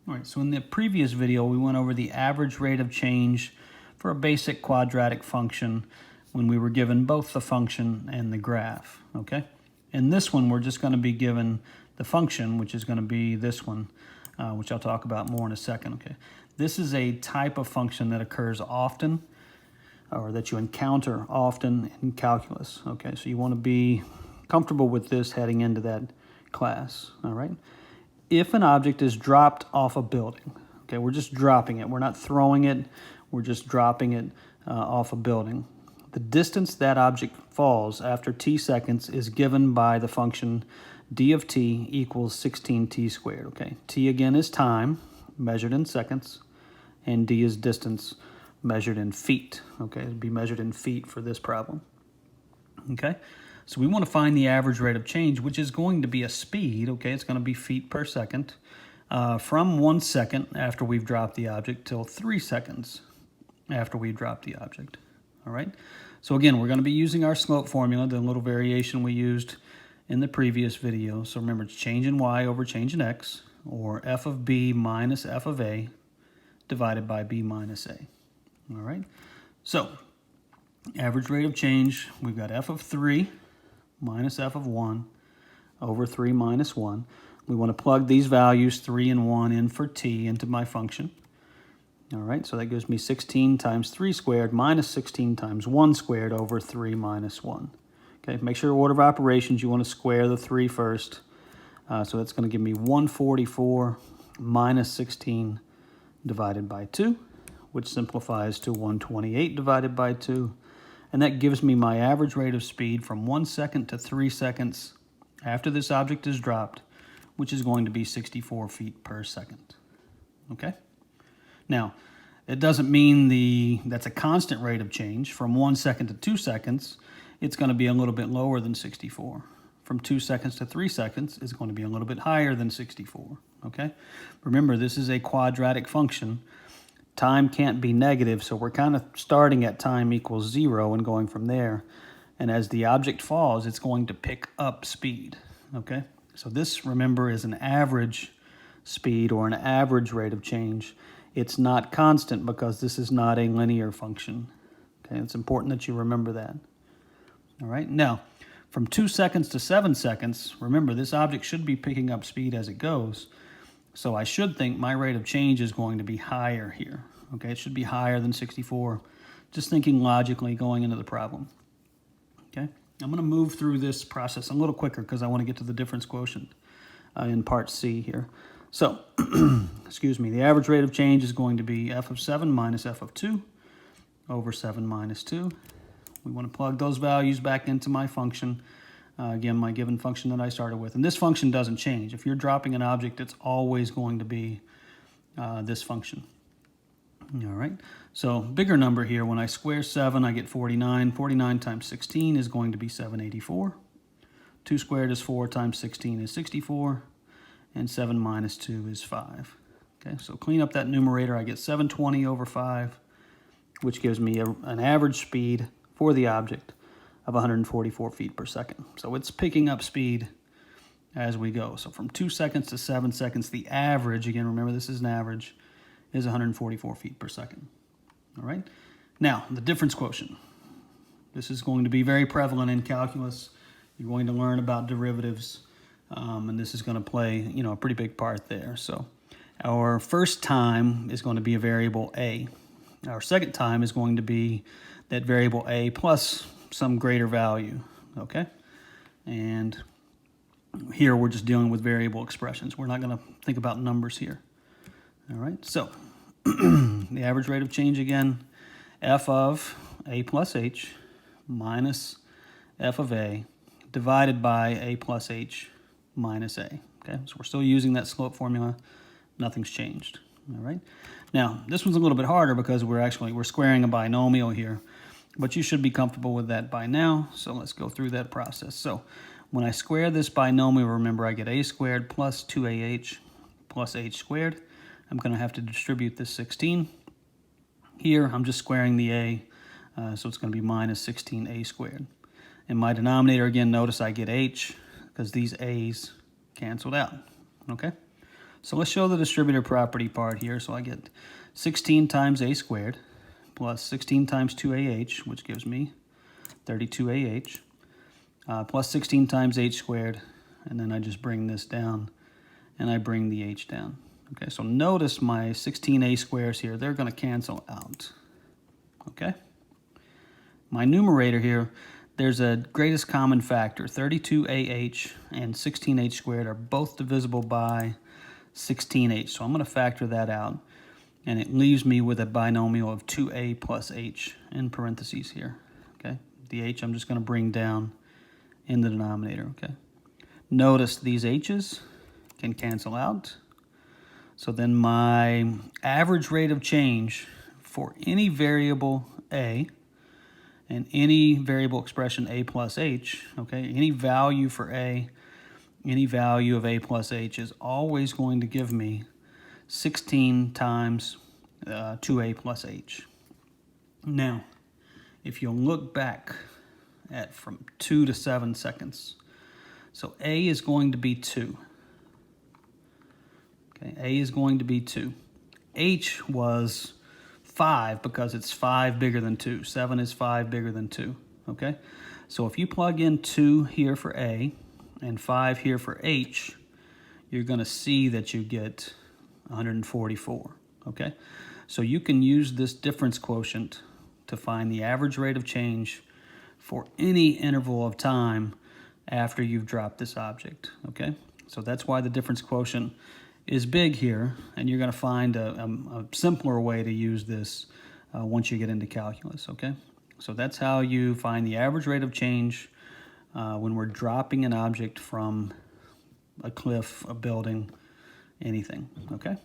All right, so in the previous video, we went over the average rate of change for a basic quadratic function when we were given both the function and the graph, okay? In this one, we're just going to be given the function, which is going to be this one, which I'll talk about more in a second, okay? This is a type of function that occurs often, or that you encounter often in calculus, okay? So you want to be comfortable with this heading into that class, all right? If an object is dropped off a building, okay, we're just dropping it. We're not throwing it. We're just dropping it off a building. The distance that object falls after t seconds is given by the function d of t equals 16t squared, okay? T again is time, measured in seconds, and d is distance, measured in feet, okay? It'd be measured in feet for this problem, okay? So we want to find the average rate of change, which is going to be a speed, okay? It's going to be feet per second, from 1 second after we've dropped the object till 3 seconds after we drop the object, all right? So again, we're going to be using our slope formula, the little variation we used in the previous video. So remember, it's change in y over change in x, or f of b minus f of a divided by b minus a, all right? So average rate of change, we've got f of 3 minus f of 1 over 3 minus 1. We want to plug these values, 3 and 1, in for t into my function. All right, so that gives me 16 times 3 squared minus 16 times 1 squared over 3 minus 1. Okay, make sure order of operations, you want to square the 3 first. So that's going to give me 144 minus 16 divided by 2, which simplifies to 128 divided by 2. And that gives me my average rate of speed from 1 second to 3 seconds after this object is dropped, which is going to be 64 feet per second, okay? Now, it doesn't mean that's a constant rate of change. From 1 second to 2 seconds, it's going to be a little bit lower than 64. From 2 seconds to 3 seconds, it's going to be a little bit higher than 64, okay? Remember, this is a quadratic function. Time can't be negative, so we're kind of starting at time equals 0 and going from there. And as the object falls, it's going to pick up speed, okay? So this, remember, is an average speed or an average rate of change. It's not constant because this is not a linear function, okay? It's important that you remember that, all right? Now, from 2 seconds to 7 seconds, remember, this object should be picking up speed as it goes. So I should think my rate of change is going to be higher here, okay? It should be higher than 64, just thinking logically going into the problem, okay? I'm going to move through this process a little quicker because I want to get to the difference quotient in part C here. So, excuse me, the average rate of change is going to be f of 7 minus f of 2 over 7 minus 2. We want to plug those values back into my function. Again, my given function that I started with. And this function doesn't change. If you're dropping an object, it's always going to be this function. All right, so bigger number here. When I square 7, I get 49. 49 times 16 is going to be 784. 2 squared is 4 times 16 is 64. And 7 minus 2 is 5. Okay, so clean up that numerator. I get 720 over 5, which gives me an average speed for the object of 144 feet per second. So it's picking up speed as we go. So from 2 seconds to 7 seconds, the average, again, remember this is an average, is 144 feet per second. All right? Now, the difference quotient. This is going to be very prevalent in calculus. You're going to learn about derivatives, and this is going to play, a pretty big part there. So our first time is going to be a variable a. Our second time is going to be that variable a plus some greater value, okay? And here we're just dealing with variable expressions. We're not going to think about numbers here. All right, so the average rate of change again, f of a plus h minus f of a divided by a plus h minus a, okay? So we're still using that slope formula. Nothing's changed, all right? Now, this one's a little bit harder because we're squaring a binomial here. But you should be comfortable with that by now, so let's go through that process. So when I square this binomial, remember I get a squared plus 2ah plus h squared. I'm going to have to distribute this 16. Here, I'm just squaring the a, so it's going to be minus 16a squared. In my denominator, again, notice I get h because these a's canceled out, okay? So let's show the distributive property part here. So I get 16 times a squared plus 16 times 2ah, which gives me 32ah, plus 16 times h squared, and then I just bring this down, and I bring the h down. Okay, so notice my 16a squares here, they're going to cancel out. Okay? My numerator here, there's a greatest common factor. 32ah and 16h squared are both divisible by 16h. So I'm going to factor that out. And it leaves me with a binomial of 2a plus h in parentheses here. Okay? The h I'm just going to bring down in the denominator. Okay? Notice these h's can cancel out. So then my average rate of change for any variable a and any variable expression a plus h, okay, any value for a, any value of a plus h is always going to give me 16 times 2a plus h. Now, if you look back at from 2 to 7 seconds, so a is going to be 2. Okay, a is going to be 2. H was 5 because it's 5 bigger than 2. 7 is 5 bigger than 2. Okay? So if you plug in 2 here for A and 5 here for H, you're going to see that you get 144. Okay? So you can use this difference quotient to find the average rate of change for any interval of time after you've dropped this object. Okay? So that's why the difference quotient is big here, and you're going to find a simpler way to use this once you get into calculus, okay? So that's how you find the average rate of change when we're dropping an object from a cliff, a building, anything, okay?